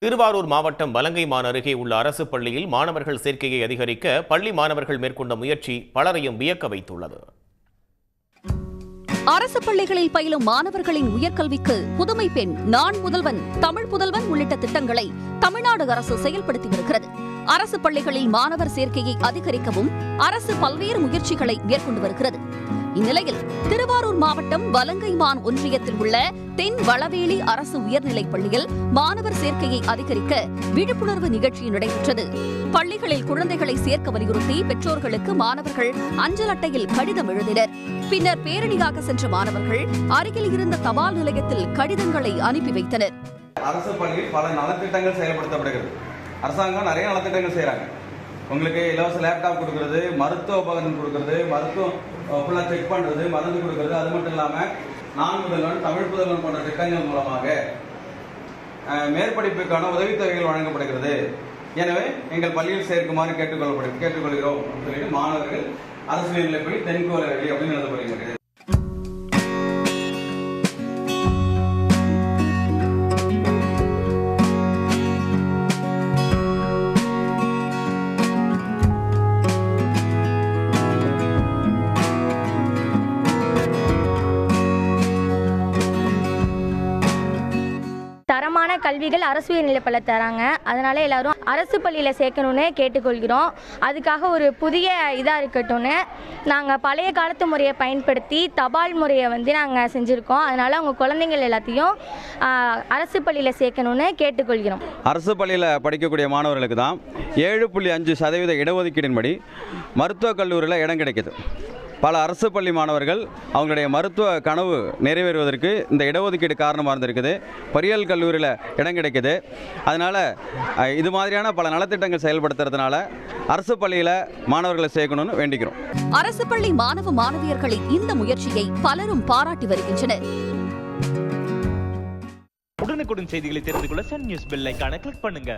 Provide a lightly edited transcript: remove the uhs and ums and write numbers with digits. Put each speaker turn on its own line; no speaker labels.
திருவாரூர் மாவட்டம் வலங்கைமான் அருகே உள்ள அரசு பள்ளியில் மாணவர்கள் சேர்க்கையை அதிகரிக்க பள்ளி மாணவர்கள் மேற்கொண்ட முயற்சி பலரையும் வியக்க வைத்துள்ளது.
அரசு பள்ளிகளில் பயிலும் மாணவர்களின் உயர்கல்விக்கு புதுமை பெண், நான் முதல்வன், தமிழ் புதல்வன் உள்ளிட்ட திட்டங்களை தமிழ்நாடு அரசு செயல்படுத்தி வருகிறது. அரசு பள்ளிகளில் மாணவர் சேர்க்கையை அதிகரிக்கவும் அரசு பல்வேறு முயற்சிகளை மேற்கொண்டு வருகிறது. இந்நிலையில் திருவாரூர் மாவட்டம் வலங்கைமான் ஒன்றியத்தில் உள்ள தென் வளவேலி அரசு உயர்நிலைப் பள்ளியில் மாணவர் சேர்க்கையை அதிகரிக்க விழிப்புணர்வு நிகழ்ச்சி நடைபெற்றது. பள்ளிகளில் குழந்தைகளை சேர்க்க வலியுறுத்தி பெற்றோர்களுக்கு மாணவர்கள் அஞ்சல் அட்டையில் கடிதம் எழுதினர். பின்னர் பேரணியாக சென்ற மாணவர்கள் அருகில் இருந்த தபால் நிலையத்தில் கடிதங்களை அனுப்பி வைத்தனர்.
அரசு பள்ளியில் பல நலத்திட்டங்கள் செயல்படுத்தப்படுகிறது. அரசாங்கம் நிறைய நலத்திட்டங்கள் செய்யறாங்க. உங்களுக்கு இலவச லேப்டாப் கொடுக்கறது, மருத்துவ உபகரணம் கொடுக்கறது, மருத்துவம் ஃபுல்லாக செக் பண்றது, மருந்து கொடுக்கறது, அது மட்டும் இல்லாமல் நான் முதல்வன், தமிழ் புதல்வன் போன்ற திட்டங்கள் மூலமாக மேற்படிப்புக்கான உதவித்தொகைகள் வழங்கப்படுகிறது. எனவே எங்கள் பள்ளியில் சேர்க்குமாறு கேட்டுக்கொள்கிறோம் சொல்லிட்டு மாணவர்கள் அரசு உயர்நிலைப்பள்ளி தென்கோலவேலி அப்படின்னு எழுதப்படுகிறது.
தரமான கல்விகள் அரசு உயர்நிலைப்பள்ளியில் தராங்க. அதனால எல்லாரும் அரசு பள்ளியில் சேர்க்கணும்னு கேட்டுக்கொள்கிறோம். அதுக்காக ஒரு புதிய இதாக இருக்கட்டும்னு நாங்கள் பழைய காலத்து முறையை பயன்படுத்தி தபால் முறையை நாங்கள் செஞ்சுருக்கோம். அதனால் அவங்க குழந்தைங்கள் எல்லாத்தையும் அரசு பள்ளியில் சேர்க்கணும்னு கேட்டுக்கொள்கிறோம்.
அரசு பள்ளியில் படிக்கக்கூடிய மாணவர்களுக்கு தான் 7.5% இடஒதுக்கீடின்படி மருத்துவக் கல்லூரியில் இடம் கிடைக்குது. பல அரசு பள்ளி மாணவர்கள் அவங்களுடைய மருத்துவ கனவு நிறைவேறுவதற்கு இந்த இடஒதுக்கீடு காரணமாக இருந்திருக்குது. பொறியியல் கல்லூரியில் இடம் கிடைக்குது. அதனால் இது மாதிரியான பல நலத்திட்டங்கள் செயல்படுத்துறதுனால அரசு பள்ளியில் மாணவர்களை சேர்க்கணும்னு வேண்டிக்கிறோம்.
அரசு பள்ளி மாணவ மாணவியர்களின் இந்த முயற்சியை பலரும் பாராட்டி வருகின்றனர்.
உடனுக்குடன் செய்திகளை தெரிந்து கொள்ள சன் நியூஸ் பெல் ஐகானை கிளிக் பண்ணுங்க.